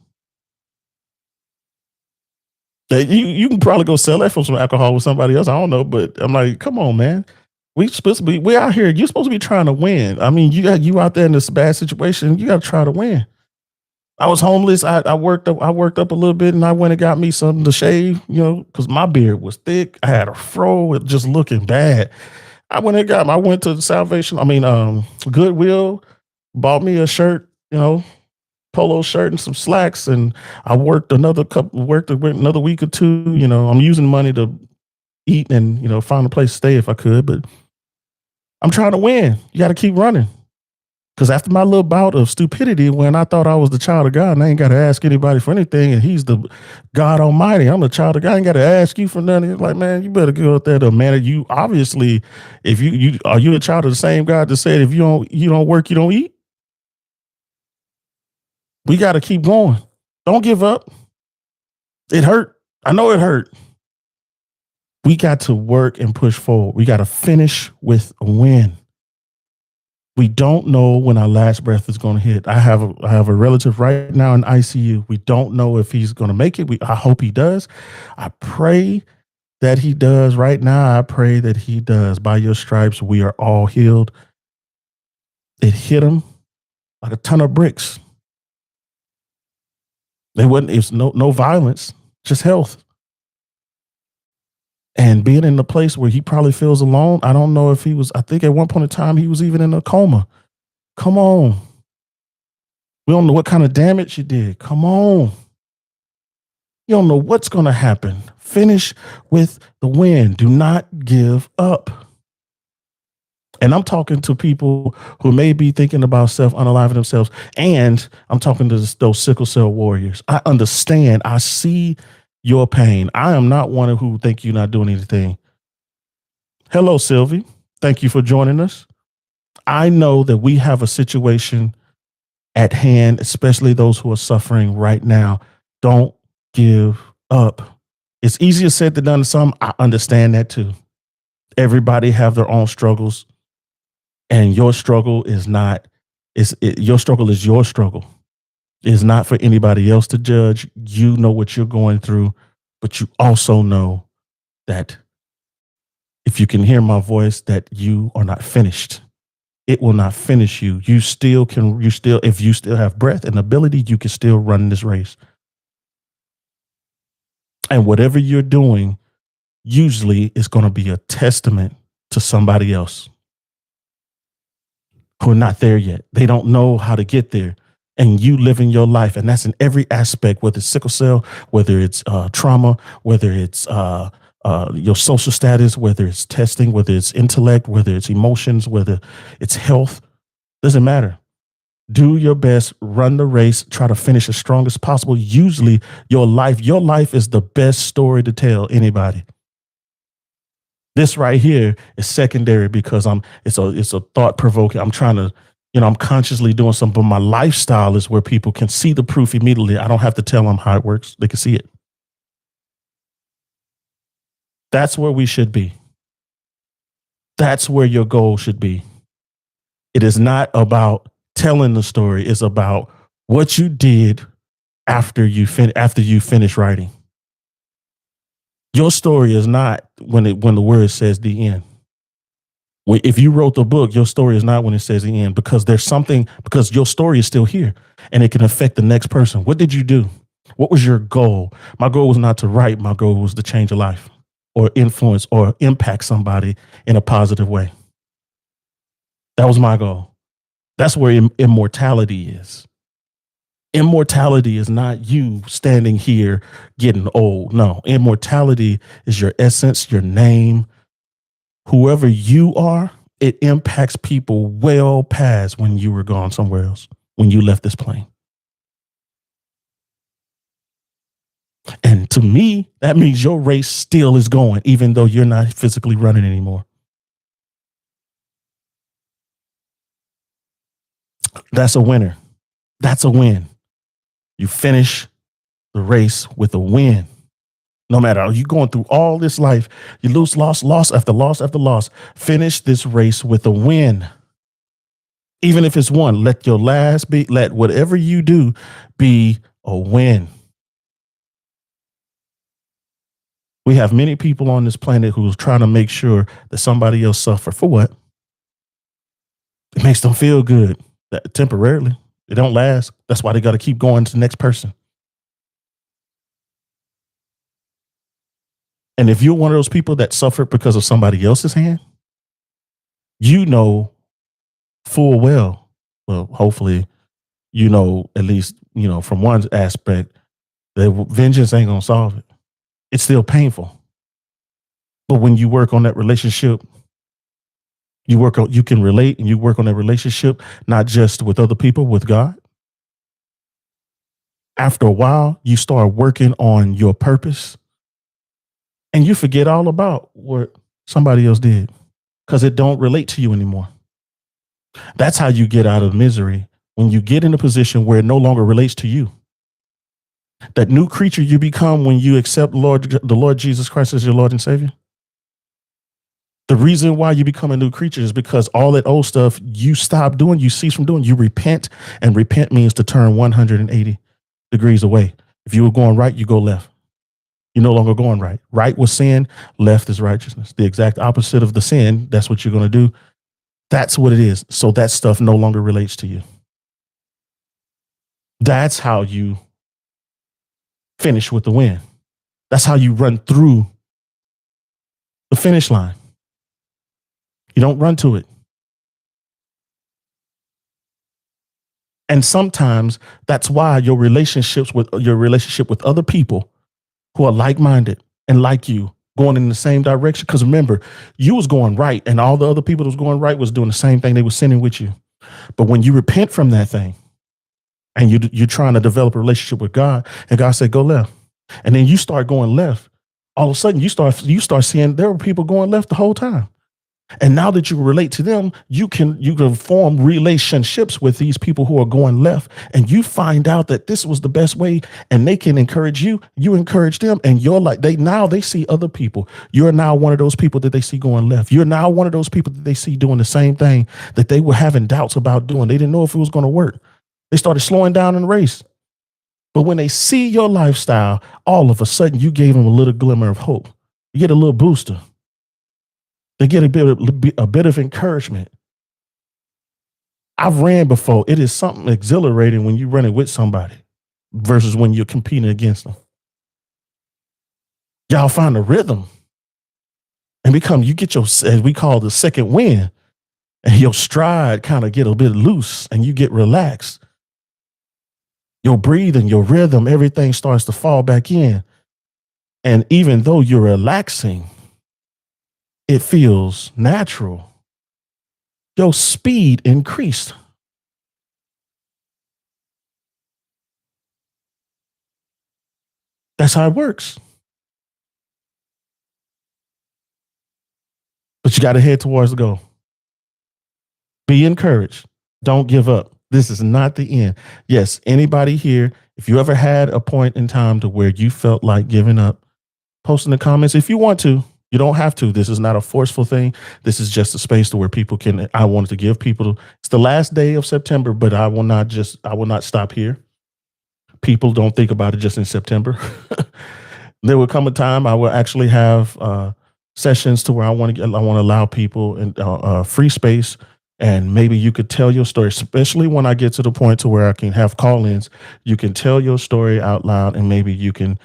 Speaker 1: You can probably go sell that for some alcohol with somebody else. I don't know, but I'm like, come on, man. We out here. You're supposed to be trying to win. I mean, you out there in this bad situation. You got to try to win. I was homeless. I worked up. I worked up a little bit, and I went and got me something to shave. Because my beard was thick. I had a fro, it just looking bad. I went to the Salvation. Goodwill. Bought me a shirt. Polo shirt and some slacks, and I worked another week or two. I'm using money to eat and find a place to stay if I could, but I'm trying to win. You got to keep running. Because after my little bout of stupidity, when I thought I was the child of God and I ain't got to ask anybody for anything, and He's the God Almighty, I'm the child of God. I ain't got to ask you for nothing. It's like, man, you better go out there to man. You obviously, if you are you a child of the same God that said if you don't work, you don't eat. We got to keep going. Don't give up. It hurt. I know it hurt. We got to work and push forward. We got to finish with a win. We don't know when our last breath is going to hit. I have a relative right now in ICU. We don't know if he's going to make it. I hope he does. I pray that he does. Right now, I pray that he does. By your stripes, we are all healed. It hit him like a ton of bricks. It's no violence, just health. And being in a place where he probably feels alone. I don't know if I think at one point in time he was even in a coma. Come on. We don't know what kind of damage you did. Come on. You don't know what's going to happen. Finish with the win. Do not give up. And I'm talking to people who may be thinking about self-unaliving themselves. And I'm talking to those sickle cell warriors. I understand. I see your pain. I am not one who think you're not doing anything. Hello, Sylvie. Thank you for joining us. I know that we have a situation at hand, especially those who are suffering right now. Don't give up. It's easier said than done. Some, I understand that too. Everybody have their own struggles, and your struggle is not Your struggle is your struggle. It's not for anybody else to judge. You know what you're going through, but you also know that if you can hear my voice, that you are not finished. It will not finish you. If you still have breath and ability, you can still run this race. And whatever you're doing, usually is going to be a testament to somebody else who are not there yet. They don't know how to get there. And you living your life, and that's in every aspect, whether it's sickle cell, whether it's trauma, whether it's your social status, whether it's testing, whether it's intellect, whether it's emotions, whether it's health, doesn't matter. Do your best, run the race, try to finish as strong as possible. Usually your life is the best story to tell anybody. This right here is secondary because it's a thought provoking. I'm trying to, I'm consciously doing something, but my lifestyle is where people can see the proof immediately. I don't have to tell them how it works. They can see it. That's where we should be. That's where your goal should be. It is not about telling the story. It's about what you did after you finish writing. Your story is not when the word says the end. If you wrote the book, your story is not when it says the end, because because your story is still here and it can affect the next person. What did you do? What was your goal? My goal was not to write. My goal was to change a life or influence or impact somebody in a positive way. That was my goal. That's where immortality is. Immortality is not you standing here getting old. No, immortality is your essence, your name, whoever you are. It impacts people well past when you were gone somewhere else, when you left this plane. And to me, that means your race still is going, even though you're not physically running anymore. That's a winner. That's a win. You finish the race with a win. No matter, are you going through all this life, you lose, loss after loss after loss. Finish this race with a win. Even if it's one, let whatever you do be a win. We have many people on this planet who's trying to make sure that somebody else suffer. For what? It makes them feel good temporarily. It don't last. That's why they got to keep going to the next person. And if you're one of those people that suffered because of somebody else's hand, you know full well, hopefully, at least, from one aspect, that vengeance ain't going to solve it. It's still painful. But when you work on that relationship, you can relate and you work on that relationship, not just with other people, with God. After a while, you start working on your purpose and you forget all about what somebody else did because it don't relate to you anymore. That's how you get out of misery, when you get in a position where it no longer relates to you. That new creature you become when you accept the Lord Jesus Christ as your Lord and Savior. The reason why you become a new creature is because all that old stuff you stop doing, you cease from doing, you repent, and repent means to turn 180 degrees away. If you were going right, you go left. You're no longer going right. Right was sin, left is righteousness. The exact opposite of the sin, that's what you're going to do. That's what it is. So that stuff no longer relates to you. That's how you finish with the win. That's how you run through the finish line. You don't run to it. And sometimes that's why your relationship with other people who are like-minded and like you, going in the same direction. Because remember, you was going right, and all the other people that was going right was doing the same thing. They were sinning with you. But when you repent from that thing and you're trying to develop a relationship with God, and God said, go left. And then you start going left. All of a sudden, you start seeing there were people going left the whole time. And now that you relate to them, you can form relationships with these people who are going left, and you find out that this was the best way, and they can encourage you. You encourage them, and you're like they see other people. You're now one of those people that they see going left. You're now one of those people that they see doing the same thing that they were having doubts about doing. They didn't know if it was going to work. They started slowing down in the race. But when they see your lifestyle, all of a sudden you gave them a little glimmer of hope. You get a little booster. They get a bit of encouragement. I've ran before. It is something exhilarating when you're running with somebody versus when you're competing against them. Y'all find a rhythm and you get your, as we call the second wind, and your stride kind of get a bit loose and you get relaxed. Your breathing, your rhythm, everything starts to fall back in. And even though you're relaxing, it feels natural. Your speed increased. That's how it works. But you got to head towards the goal. Be encouraged. Don't give up. This is not the end. Yes, anybody here, if you ever had a point in time to where you felt like giving up, post in the comments if you want to. You don't have to. This is not a forceful thing. This is just a space to where people can. I wanted to give people. It's the last day of September, but I will not stop here. People don't think about it just in September. There will come a time I will actually have sessions to where I want to allow people in free space, and maybe you could tell your story, especially when I get to the point to where I can have call-ins. You can tell your story out loud, and maybe you can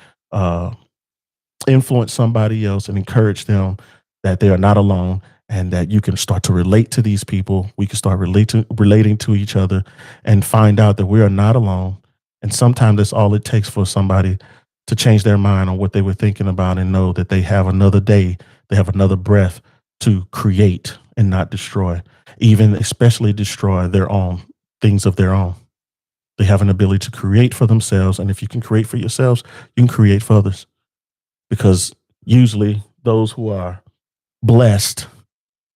Speaker 1: influence somebody else and encourage them that they are not alone, and that you can start to relate to these people. We can start relating to each other and find out that we are not alone. And sometimes that's all it takes for somebody to change their mind on what they were thinking about and know that they have another day, they have another breath to create and not destroy, even especially destroy their own things of their own. They have an ability to create for themselves. And if you can create for yourselves, you can create for others. Because usually those who are blessed,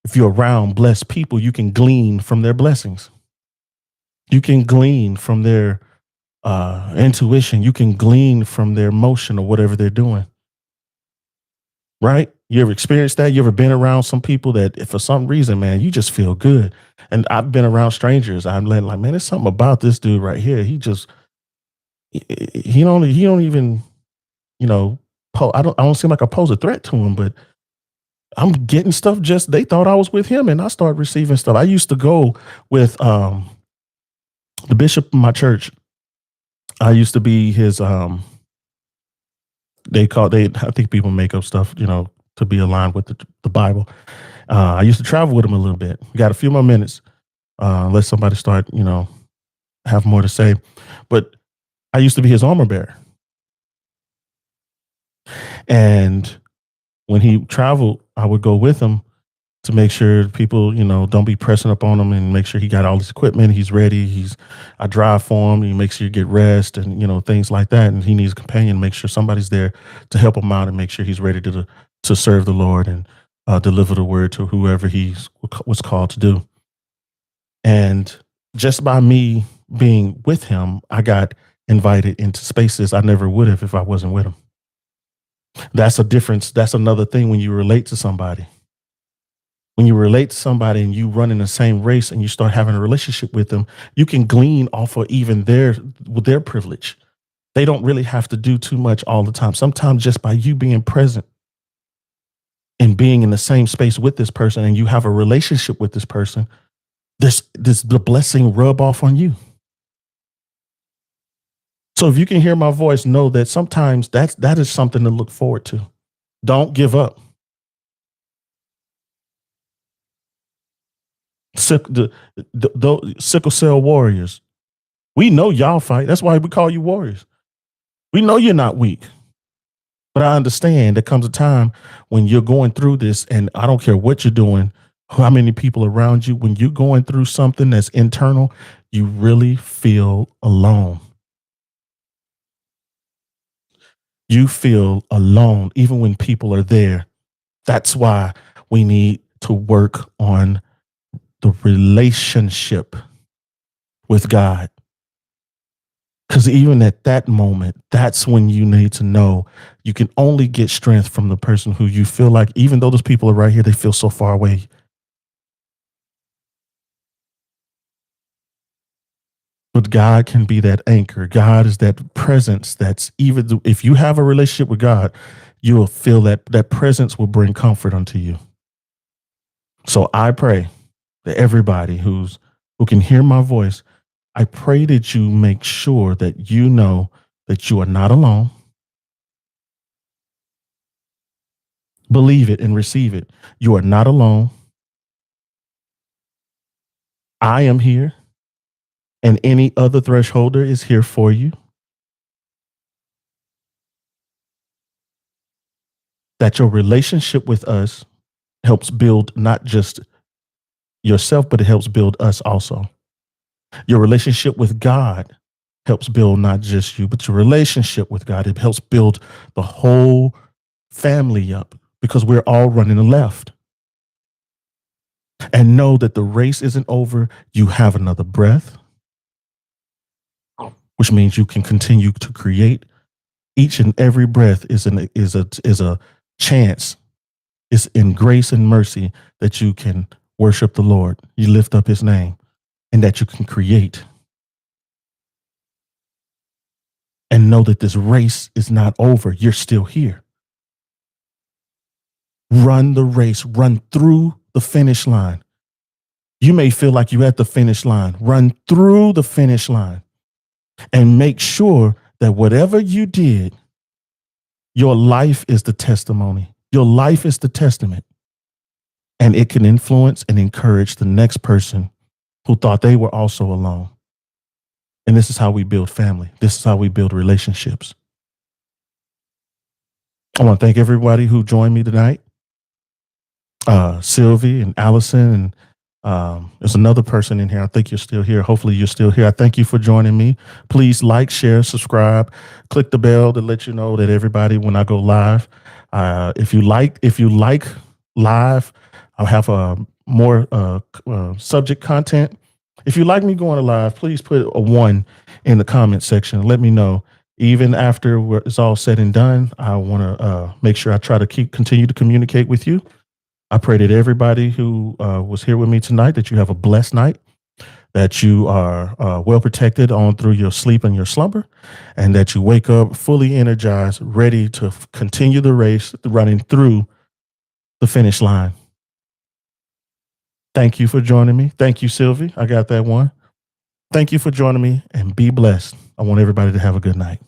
Speaker 1: if you're around blessed people, you can glean from their blessings. You can glean from their intuition. You can glean from their emotion or whatever they're doing. Right? You ever experienced that? You ever been around some people that, if for some reason, man, you just feel good? And I've been around strangers. I'm like, man, there's something about this dude right here. He don't even, you know, I don't seem like I pose a threat to him, but I'm getting stuff. Just they thought I was with him, and I started receiving stuff. I used to go with the bishop of my church. I used to be his. I think people make up stuff, to be aligned with the Bible. I used to travel with him a little bit. We got a few more minutes. Let somebody start, have more to say. But I used to be his armor bearer. And when he traveled, I would go with him to make sure people, don't be pressing up on him, and make sure he got all his equipment. He's ready. I drive for him. He makes sure you get rest and, things like that. And he needs a companion, make sure somebody's there to help him out and make sure he's ready to serve the Lord and deliver the word to whoever he was called to do. And just by me being with him, I got invited into spaces I never would have if I wasn't with him. That's a difference. That's another thing when you relate to somebody. When you relate to somebody and you run in the same race and you start having a relationship with them, you can glean off of even their privilege. They don't really have to do too much all the time. Sometimes just by you being present and being in the same space with this person, and you have a relationship with this person, the blessing rub off on you. So if you can hear my voice, know that sometimes that is something to look forward to. Don't give up. The sickle cell warriors. We know y'all fight. That's why we call you warriors. We know you're not weak. But I understand there comes a time when you're going through this, and I don't care what you're doing, how many people around you, when you're going through something that's internal, you really feel alone. You feel alone, even when people are there. That's why we need to work on the relationship with God. Because even at that moment, that's when you need to know you can only get strength from the person who you feel like, even though those people are right here, they feel so far away. But God can be that anchor. God is that presence that's even if you have a relationship with God, you will feel that that presence will bring comfort unto you. So I pray that everybody who can hear my voice, I pray that you make sure that you know that you are not alone. Believe it and receive it. You are not alone. I am here, and any other thresholder is here for you. That your relationship with us helps build not just yourself, but it helps build us also. Your relationship with God helps build not just you, but your relationship with God. It helps build the whole family up because we're all running left. And know that the race isn't over. You have another breath, which means you can continue to create. Each and every breath is a chance. It's in grace and mercy that you can worship the Lord. You lift up his name and that you can create and know that this race is not over. You're still here. Run the race, run through the finish line. You may feel like you're at the finish line. Run through the finish line and make sure that whatever you did, your life is the testimony. Your life is the testament. And it can influence and encourage the next person who thought they were also alone. And this is how we build family. This is how we build relationships. I want to thank everybody who joined me tonight. Sylvie and Allison, and there's another person in here. I think you're still here. Hopefully, you're still here. I thank you for joining me. Please like, share, subscribe, click the bell to let you know that everybody when I go live. If you like live, I'll have more subject content. If you like me going live, please put a 1 in the comment section. Let me know. Even after it's all said and done, I want to make sure I try to continue to communicate with you. I pray that everybody who was here with me tonight, that you have a blessed night, that you are well protected on through your sleep and your slumber, and that you wake up fully energized, ready to continue the race, running through the finish line. Thank you for joining me. Thank you, Sylvie. I got that one. Thank you for joining me and be blessed. I want everybody to have a good night.